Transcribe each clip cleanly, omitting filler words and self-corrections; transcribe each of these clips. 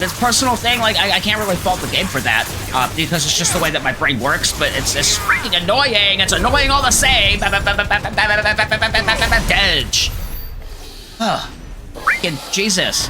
It's a personal thing, like, I can't really fault the game for that, because it's just the way that my brain works, but it's freaking annoying. It's annoying all the same. Edge. Oh, freaking Jesus.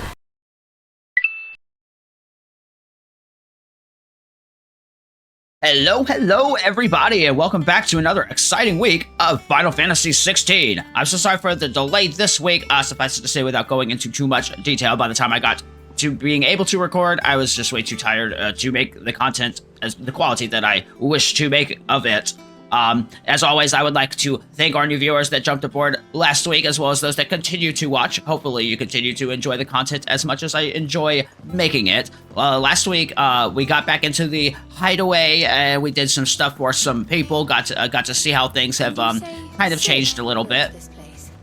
Hello, everybody, and welcome back to another exciting week of Final Fantasy XVI. I'm so sorry for the delay this week. Suffice it to say, without going into too much detail, by the time I got to being able to record, I was just way too tired to make the content as the quality that I wish to make of it. As always, I would like to thank our new viewers that jumped aboard last week, as well as those that continue to watch. Hopefully, you continue to enjoy the content as much as I enjoy making it. Last week, we got back into the hideaway, and we did some stuff for some people. Got to see how things have kind of changed a little bit.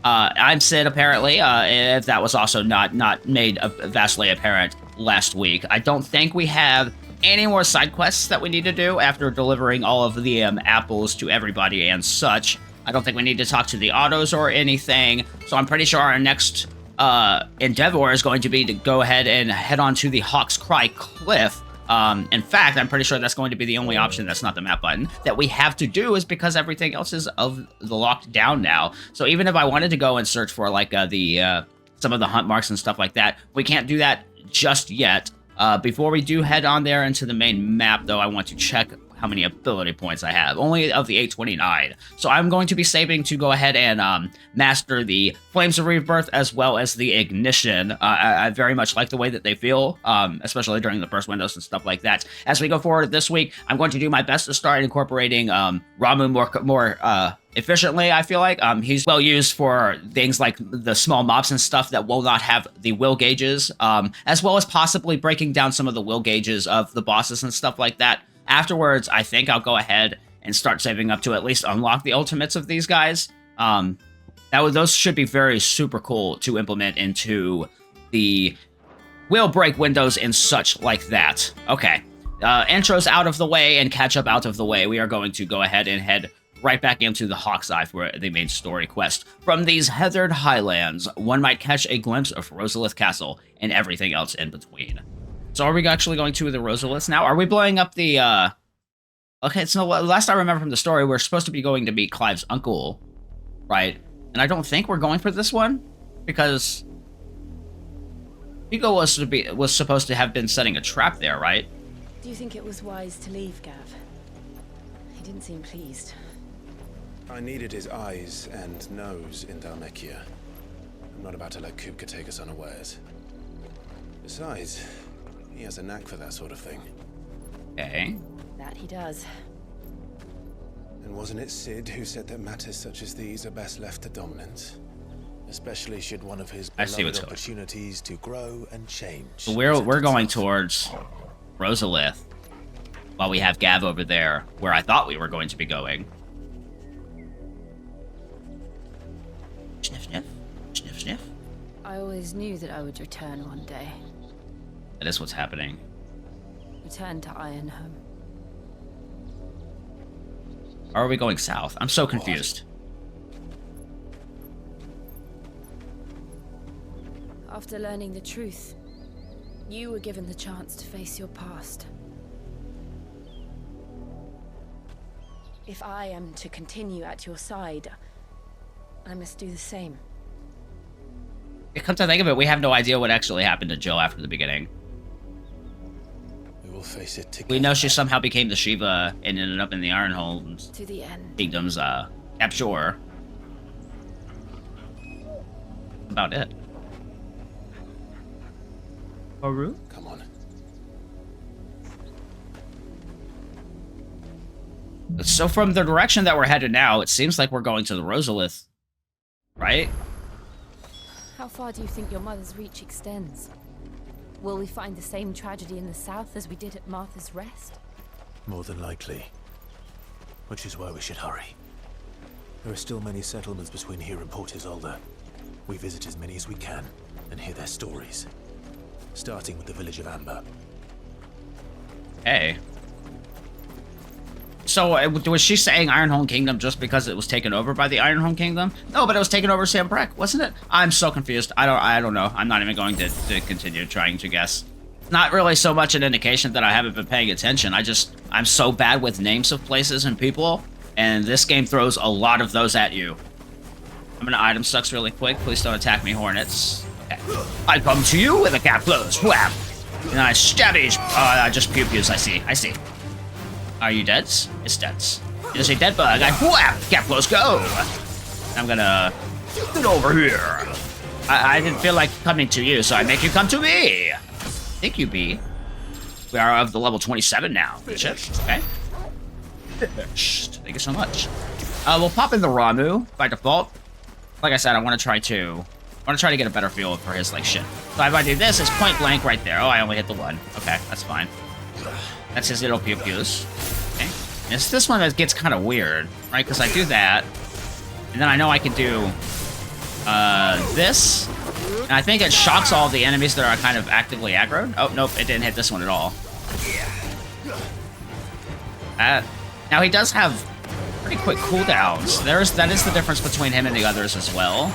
I'm Sid, apparently, if that was also not made vastly apparent last week. I don't think we have any more side quests that we need to do after delivering all of the apples to everybody and such. I don't think we need to talk to the autos or anything, so I'm pretty sure our next endeavor is going to be to go ahead and head on to the Hawk's Cry Cliff. In fact, I'm pretty sure that's going to be the only option that's not the map button that we have to do, is because everything else is locked down now. So even if I wanted to go and search for like some of the hunt marks and stuff like that, we can't do that just yet. Before we do head on there into the main map, though, I want to check how many ability points I have. Only of the 829. So I'm going to be saving to go ahead and master the Flames of Rebirth as well as the Ignition. I very much like the way that they feel, especially during the burst windows and stuff like that. As we go forward this week, I'm going to do my best to start incorporating Ramuh more efficiently. I feel like he's well used for things like the small mobs and stuff that will not have the will gauges, as well as possibly breaking down some of the will gauges of the bosses and stuff like that. Afterwards, I think I'll go ahead and start saving up to at least unlock the ultimates of these guys. Those should be very super cool to implement into the will break windows and such like that. Okay, intro's out of the way and catch up out of the way. We are going to go ahead and head right back into the Hawk's Eye for the main story quest. From these heathered highlands, one might catch a glimpse of Rosalith Castle and everything else in between. So are we actually going to the Rosalith now? Are we blowing up the, Okay, so last I remember from the story, we're supposed to be going to meet Clive's uncle, right? And I don't think we're going for this one, because Hugo was supposed to have been setting a trap there, right? Do you think it was wise to leave, Gav? He didn't seem pleased. I needed his eyes and nose in Dhalmekia. I'm not about to let Kupka take us unawares. Besides, he has a knack for that sort of thing. Okay. That he does. And wasn't it Sid who said that matters such as these are best left to dominance? Especially should one of his beloved opportunities to grow and change. So we're going towards Rosalith, while we have Gav over there, where I thought we were going to be going. Sniff, sniff. Sniff, sniff. I always knew that I would return one day. That is what's happening. Return to Ironhome. Or are we going south? I'm so confused. After learning the truth, you were given the chance to face your past. If I am to continue at your side, I must do the same. Come to think of it, we have no idea what actually happened to Jill after the beginning. We will face it together. We know she somehow became the Shiva and ended up in the Ironholm's To the end. Kingdom's capture. About it. Haru? Come on. So from the direction that we're headed now, it seems like we're going to the Rosalith, right? How far do you think your mother's reach extends? Will we find the same tragedy in the south as we did at Martha's Rest? More than likely. Which is why we should hurry. There are still many settlements between here and Port Isolde. We visit as many as we can and hear their stories. Starting with the village of Amber. Hey. So, was she saying Ironholm Kingdom just because it was taken over by the Ironholm Kingdom? No, but it was taken over Sambrek, wasn't it? I'm so confused. I don't know. I'm not even going to continue trying to guess. not really so much an indication that I haven't been paying attention. I'm so bad with names of places and people, and this game throws a lot of those at you. I'm gonna item sucks really quick. Please don't attack me, Hornets. Okay. I come to you with a cap close. Whap! And I stab each. Just pew-pews. I see. Are you dead? It's dead. It is a dead bug. I whap! Cap close, go! I'm gonna get over here. I didn't feel like coming to you, so I make you come to me. Thank you, B. We are of the level 27 now. Finished. Okay. Finished. Thank you so much. We'll pop in the Ramu by default. Like I said, I want to try to get a better feel for his like shit. So if I do this, it's point blank right there. Oh, I only hit the one. Okay, that's fine. That's his little pew-pews. Okay. And it's this one that gets kind of weird, right? Because I do that, and then I know I can do this. And I think it shocks all the enemies that are kind of actively aggroed. Oh, nope, it didn't hit this one at all. Now he does have pretty quick cooldowns. That is the difference between him and the others as well.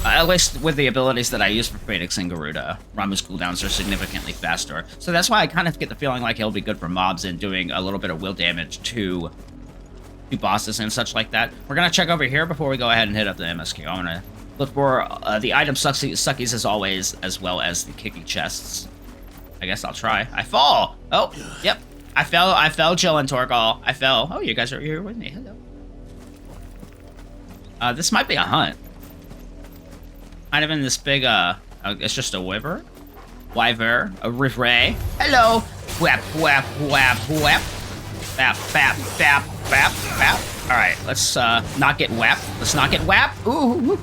At least with the abilities that I use for Phoenix and Garuda. Ramu's cooldowns are significantly faster. So that's why I kind of get the feeling like he'll be good for mobs and doing a little bit of will damage to bosses and such like that. We're gonna check over here before we go ahead and hit up the MSQ. I'm gonna look for the item suckies as always, as well as the kicky chests. I guess I'll try. I fall! Oh, yep. I fell, Jill and Torgal. I fell. Oh, you guys are here with me. Hello. This might be a hunt. Kind of in this big, it's just a Wivre. Wivre. A Wivre. Hello! Whap, whap, whap, whap. Bap, bap, bap, bap, bap. Alright, let's, not get whapped. Let's not get whapped. Ooh.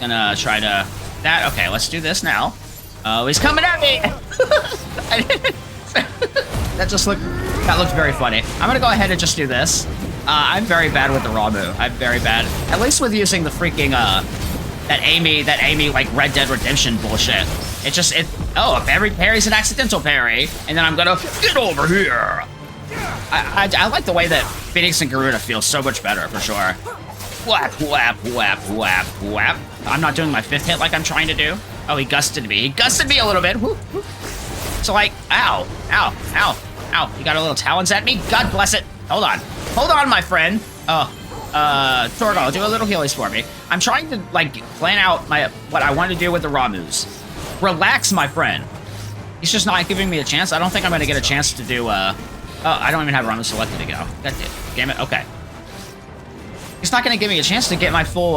Gonna try to... That, okay, let's do this now. Oh, he's coming at me! That looked very funny. I'm gonna go ahead and just do this. I'm very bad with the Ramu. I'm very bad. At least with using the freaking, that Amy, like, Red Dead Redemption bullshit. Oh, a parry's an accidental parry, and then I'm gonna get over here! I like the way that Phoenix and Garuda feel so much better, for sure. Whap, whap, whap, whap, whap. I'm not doing my 5th hit like I'm trying to do. Oh, he gusted me. He gusted me a little bit. Whoop, whoop. So, like, ow, ow, ow, ow. You got a little talons at me? God bless it. Hold on. Hold on, my friend. Oh, Torgal, do a little healies for me. I'm trying to, like, plan out what I want to do with the Ramus. Relax, my friend. He's just not giving me a chance. I don't think I'm going to get a chance to do, oh, I don't even have Ramu selected to go. That's it. Damn it. Okay. He's not going to give me a chance to get my full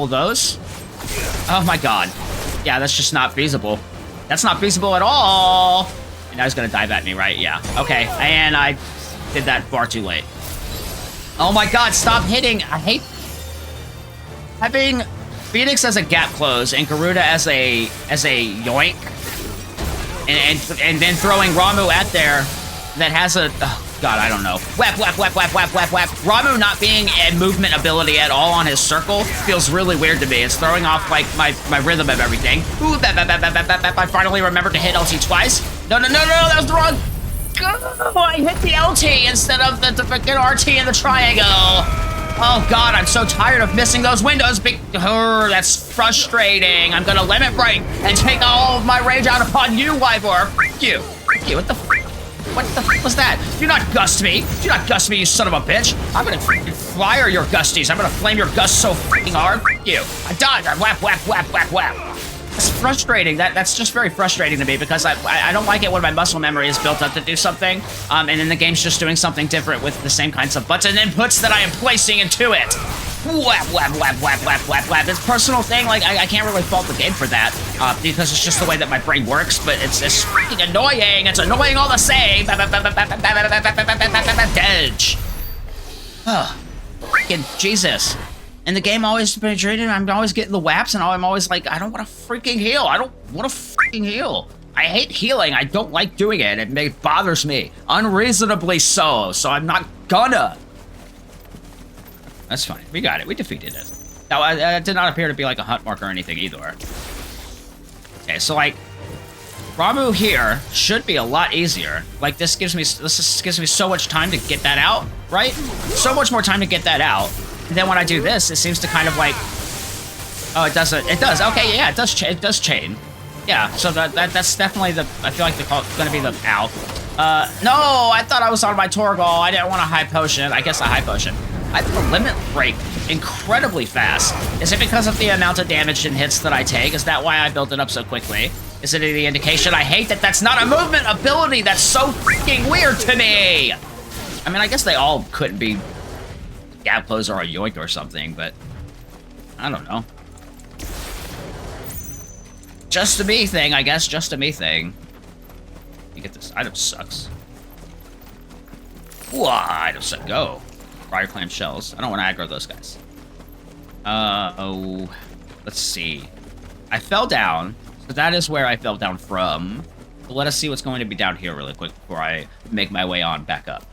those. Oh my god. Yeah, that's just not feasible. That's not feasible at all. And now he's going to dive at me, right? Yeah. Okay. And I did that far too late. Oh my god, stop hitting. I hate having Phoenix as a gap close and Garuda as a yoink. And then throwing Ramu at there that has a... Oh, God, I don't know. Whap, whap, whap, whap, whap, whap, whap. Ramu not being a movement ability at all on his circle feels really weird to me. It's throwing off, like, my rhythm of everything. Ooh, bap, bap, bap, bap, bap, bap, bap. I finally remembered to hit LT twice. No, that was the wrong... Oh, I hit the LT instead of the freaking RT in the triangle. Oh, God, I'm so tired of missing those windows. That's frustrating. I'm gonna limit break and take all of my rage out upon you, Wivre. Freak you. Freak you. What the frick? What the frick was that? Do not gust me. Do not gust me, you son of a bitch. I'm gonna freaking fire your gusties. I'm gonna flame your gust so freaking hard. Freak you. I died. Whap, whap, whap, whap, whap. It's frustrating. That's just very frustrating to me because I don't like it when my muscle memory is built up to do something, and then the game's just doing something different with the same kinds of button inputs that I am placing into it. Whap, whap, whap, whap, whap, whap, whap. It's a personal thing. Like, I can't really fault the game for that, because it's just the way that my brain works, but it's freaking annoying. It's annoying all the same. Edge. Oh, freaking Jesus. And the game always penetrated, I'm always getting the whaps, and I'm always like, I don't want to freaking heal. I don't want to freaking heal. I hate healing. I don't like doing it. It bothers me. Unreasonably so. So I'm not gonna. That's fine. We got it. We defeated it. Now, it did not appear to be like a hunt mark or anything either. Okay, so like, Ramu here should be a lot easier. Like, this gives me so much time to get that out, right? So much more time to get that out. And then when I do this, it seems to kind of like... Oh, it doesn't. It does. Okay, yeah, it does chain. Yeah, so that's definitely the, I feel like the call gonna be the, ow. No, I thought I was on my Torgal. I didn't want a high potion. I guess a high potion. I have a limit break incredibly fast. Is it because of the amount of damage and hits that I take? Is that why I built it up so quickly? Is it the indication I hate that that's not a movement ability? That's so freaking weird to me! I mean, I guess they all couldn't be gap close or a yoink or something, but I don't know. Just a me thing, I guess. Just a me thing. You get this item sucks. Whoa, item suck. Go. Briar clam shells. I don't want to aggro those guys. Oh, let's see. I fell down, so that is where I fell down from. But let us see what's going to be down here really quick before I make my way on back up.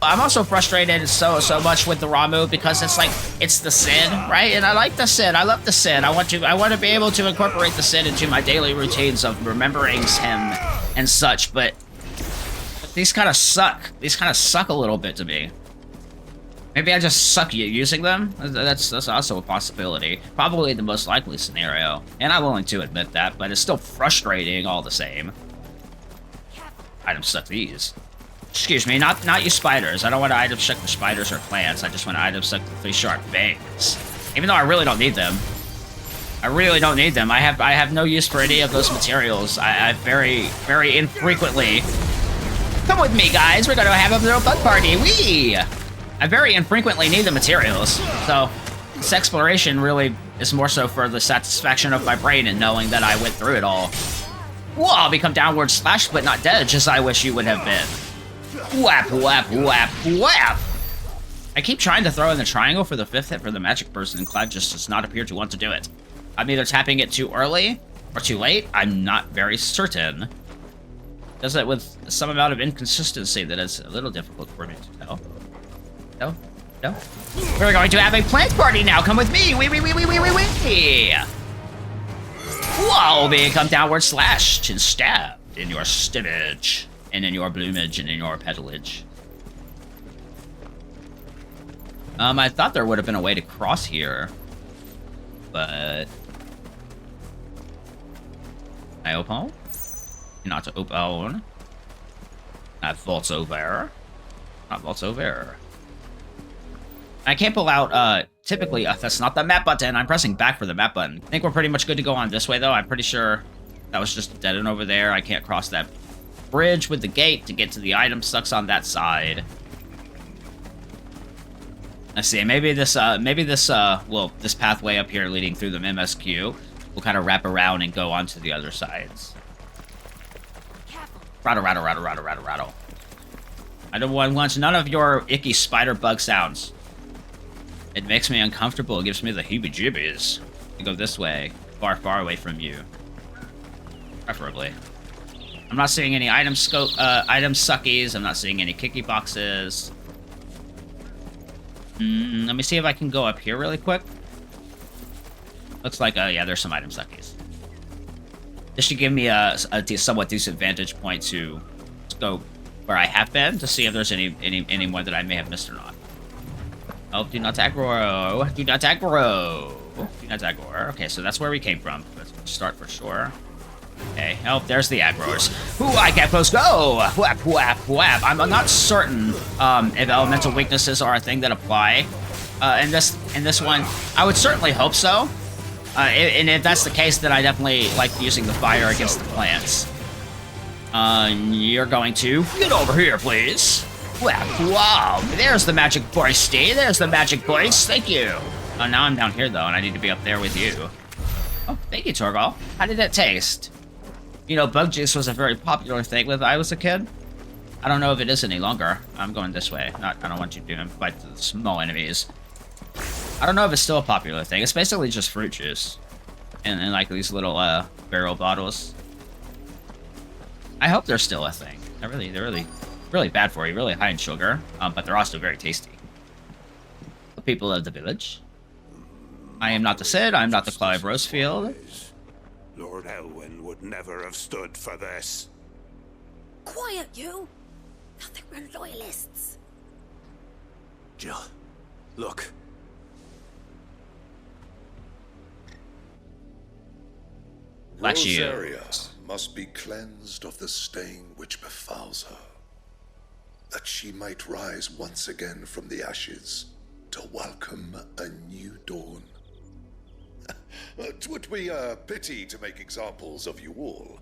I'm also frustrated so much with the Ramu because it's like, it's the Sin, right? And I like the Sin. I love the Sin. I want to be able to incorporate the Sin into my daily routines of remembering him and such, but these kind of suck. These kind of suck a little bit to me. Maybe I just suck at using them? That's also a possibility. Probably the most likely scenario. And I'm willing to admit that, but it's still frustrating all the same. Item suck these. Excuse me, not you spiders. I don't want to item suck the spiders or plants. I just want to item suck the 3 Sharp Fangs. Even though I really don't need them. I really don't need them. I have no use for any of those materials. I very, very infrequently... Come with me, guys. We're going to have a little bug party. Whee! I very infrequently need the materials, so this exploration really is more so for the satisfaction of my brain and knowing that I went through it all. Whoa, I'll become downward slashed but not dead, just as I wish you would have been. Whap, whap, whap, whap! I keep trying to throw in the triangle for the 5th hit for the magic person, and Cloud just does not appear to want to do it. I'm either tapping it too early or too late. I'm not very certain. Does it with some amount of inconsistency that is a little difficult for me to tell. No? No? We're going to have a plant party now! Come with me! Wee! Whoa! Become downward slashed and stabbed in your stimmage, and in your bloomage, and in your petalage. I thought there would have been a way to cross here, but... I open? Not to open. Not vaults over. Not vaults over. I can't pull out, typically, that's not the map button. I'm pressing back for the map button. I think we're pretty much good to go on this way, though. I'm pretty sure that was just a dead end over there. I can't cross that bridge with the gate to get to the item sucks on that side. Let's see, maybe this pathway up here leading through the MSQ will kind of wrap around and go onto the other sides. Rattle, rattle, rattle, rattle, rattle, rattle. I don't want none of your icky spider bug sounds. It makes me uncomfortable. It gives me the heebie-jeebies. I go this way, far, far away from you. Preferably. I'm not seeing any item suckies. I'm not seeing any kicky boxes. Let me see if I can go up here really quick. Looks like, yeah, there's some item suckies. This should give me a somewhat decent vantage point to go where I have been to see if there's any more that I may have missed or not. Oh, do not aggro. Do not aggro. Do not aggro. Okay, so that's where we came from. Let's start for sure. Okay. Oh, there's the aggroers. Ooh, I can't close. Go! Whap, whap, whap. I'm not certain if elemental weaknesses are a thing that apply in this one. I would certainly hope so. And if that's the case, then I definitely like using the fire against the plants. You're going to get over here, please. Wow, there's the magic bursty. There's the magic burst. Thank you. Oh, now I'm down here, though, and I need to be up there with you. Oh, thank you, Torgal. How did that taste? You know, bug juice was a very popular thing when I was a kid. I don't know if it is any longer. I'm going this way. I don't want you to fight the small enemies. I don't know if it's still a popular thing. It's basically just fruit juice. And like these little barrel bottles. I hope they're still a thing. They're really bad for you, really high in sugar, but they're also very tasty. The people of the village. I am not the Cid, I am not the Clive Rosefield. Lord Elwyn would never have stood for this. Quiet, you! I think we're loyalists. Jill, look. Black Shield. Rosaria must be cleansed of the stain which befouls her, that she might rise once again from the ashes to welcome a new dawn. 'Twould be a pity to make examples of you all,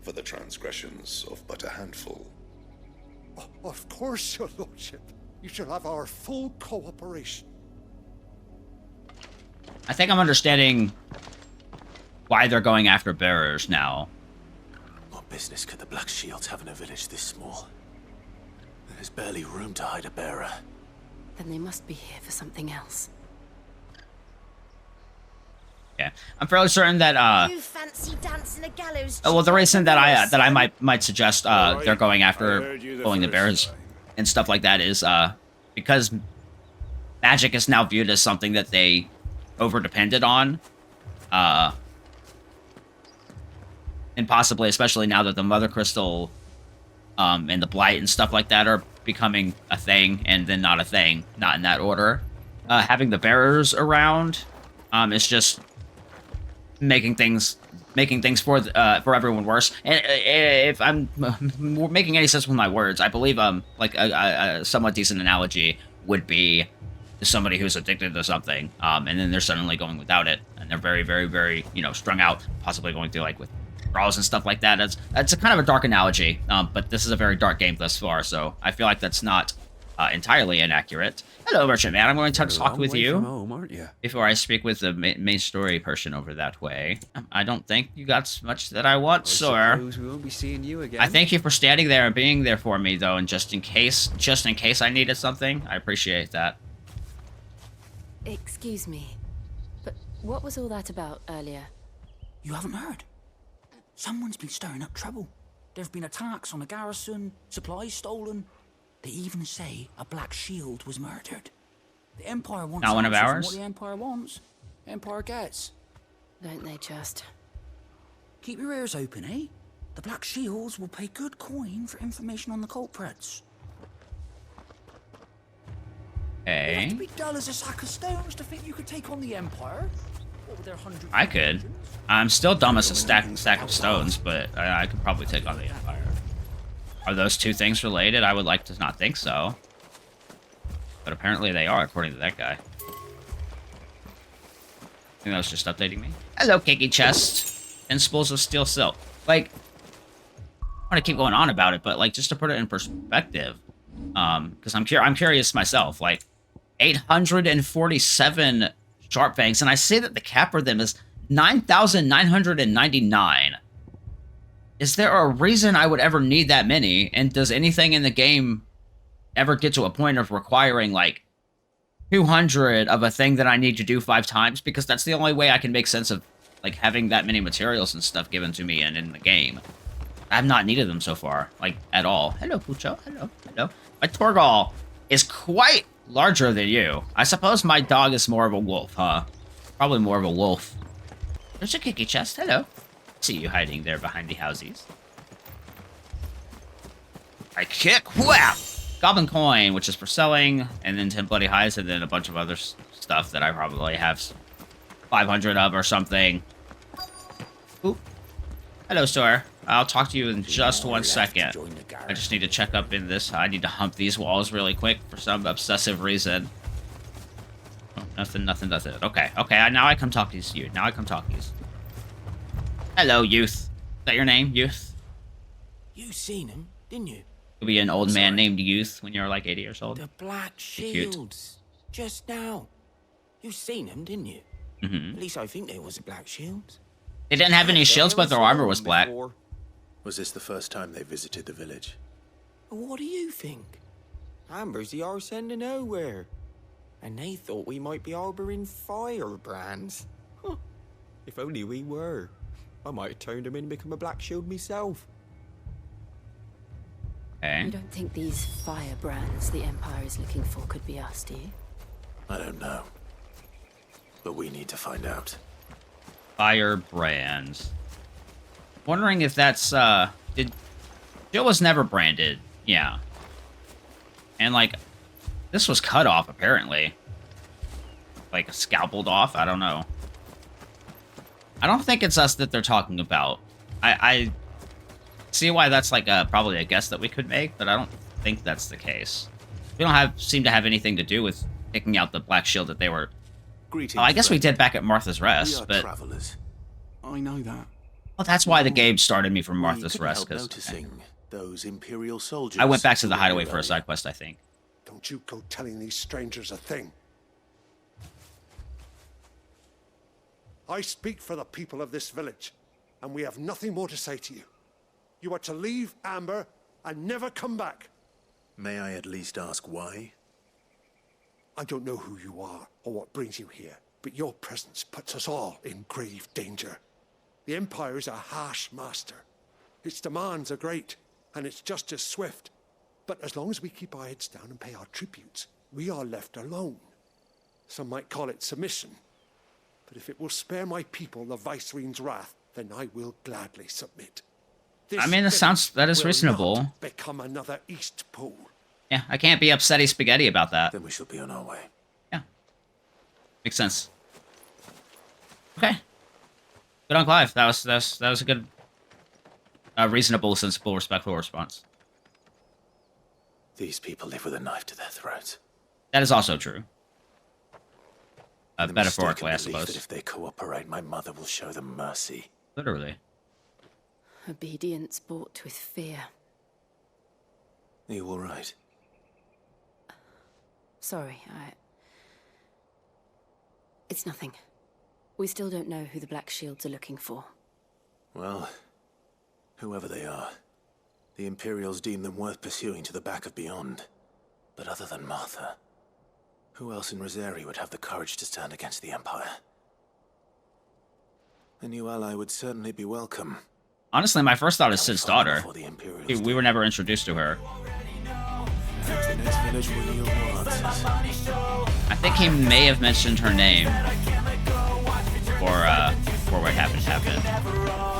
for the transgressions of but a handful. Of course, your lordship. You shall have our full cooperation. I think I'm understanding why they're going after bearers now. What business could the Black Shields have in a village this small? There's barely room to hide a bearer. Then they must be here for something else. Yeah, I'm fairly certain that You fancy dancing a gallows? well, the reason that I might suggest Alright, they're going I after heard you the pulling the first bears time. and stuff like that is because magic is now viewed as something that they over depended on, and possibly especially now that the Mother Crystal and the Blight and stuff like that are becoming a thing and then not a thing, not in that order. Having the bearers around is just making things for everyone worse. And if I'm making any sense with my words, I believe like a somewhat decent analogy would be somebody who's addicted to something, and then they're suddenly going without it, and they're very, very, very, strung out, possibly going through like withdrawals and stuff like that. That's a kind of a dark analogy, but this is a very dark game thus far, so I feel like that's not entirely inaccurate. Hello, Merchant Man. I'm going to talk with you home, aren't you? before I speak with the main story person over that way. I don't think you got much that I want, sir. Suppose we won't be seeing you again. I thank you for standing there and being there for me, though, and just in case I needed something, I appreciate that. Excuse me, but what was all that about earlier? You haven't heard? Someone's been stirring up trouble. There've been attacks on the garrison, supplies stolen. They even say a Black Shield was murdered. The Empire wants Not one of answers, and ours? what the Empire wants, Empire gets. Don't they just? Keep your ears open, eh? The Black Shields will pay good coin for information on the culprits. You have Okay. to be dull as a sack of stones to think you could take on the Empire. What with their 100 I could. I'm still dumb as a stack of stones, but I could probably take on the Empire. Are those two things related? I would like to not think so. But apparently they are, according to that guy. I think that was just updating me. Hello, Cakey Chest. And spools of steel silk. Like, I want to keep going on about it, but like, just to put it in perspective, because I'm curious myself, like, 847 Sharp Fangs, and I say that the cap for them is 9,999. Is there a reason I would ever need that many? And does anything in the game ever get to a point of requiring, like, 200 of a thing that I need to do 5 times? Because that's the only way I can make sense of, like, having that many materials and stuff given to me and in the game. I've not needed them so far, like, at all. Hello, Pucho. Hello. Hello. My Torgal is quite larger than you. I suppose my dog is more of a wolf, huh? Probably more of a wolf. There's a Kiki chest. Hello. See you hiding there behind the housies. I kick. Whap! Goblin coin, which is for selling, and then 10 bloody hides, and then a bunch of other stuff that I probably have 500 of or something. Oop. Hello, sir. I'll talk to you in just 1 second. I just need to check up in this. I need to hump these walls really quick for some obsessive reason. Oh, nothing. Okay, now I come talk to you. Hello, youth. Is that your name, youth? You seen him, didn't you? You'll be an old man named Youth when you're like 80 years old. The Black Be cute. Shields. Just now. You seen them, didn't you? Mm-hmm. At least I think there was a Black Shield. They didn't have any shields, but their armor was black. Was this the first time they visited the village? What do you think? Amber's the arse end of nowhere. And they thought we might be harboring firebrands. Huh. If only we were. I might have turned them in and become a Black Shield myself. Okay. You don't think these firebrands the Empire is looking for could be us, do you? I don't know. But we need to find out. Firebrands. Wondering if that's, Jill was never branded. Yeah. And, like, this was cut off, apparently. Like, scalpeled off? I don't know. I don't think it's us that they're talking about. I see why that's like probably a guess that we could make, but I don't think that's the case. We don't seem to have anything to do with picking out the Black Shield that they were... Greetings, Oh, I guess we friend. did back at Martha's We Rest, are but... travelers. I know that. Well, that's why the game started me from Martha's couldn't Rest, help because noticing those Imperial soldiers. I went back to the who were hideaway here for a earlier. side quest, I think. Don't you go telling these strangers a thing. I speak for the people of this village, and we have nothing more to say to you. You are to leave Amber and never come back. May I at least ask why? I don't know who you are or what brings you here, but your presence puts us all in grave danger. The Empire is a harsh master. Its demands are great, and its justice swift. But as long as we keep our heads down and pay our tributes, we are left alone. Some might call it submission. But if it will spare my people the Viceroy's wrath, then I will gladly submit. I mean, that is reasonable. Not become another East Pole. Yeah, I can't be upsetty spaghetti about that. Then we shall be on our way. Yeah. Makes sense. Okay. Good on Clive. That was a good, reasonable, sensible, respectful response. These people live with a knife to their throats. That is also true. The Metaphorically, I mistaken belief suppose. that if they cooperate, my mother will show them mercy. Literally. Obedience bought with fear. Are you all right? Sorry, It's nothing. We still don't know who the Black Shields are looking for. Well, whoever they are, the Imperials deem them worth pursuing to the back of beyond. But other than Martha, who else in Rosari would have the courage to stand against the Empire? A new ally would certainly be welcome. Honestly, my first thought is Sid's daughter. Before the Imperials We were never introduced to her. Perhaps the next village will yield more answers. I think he may have mentioned her name before what happened.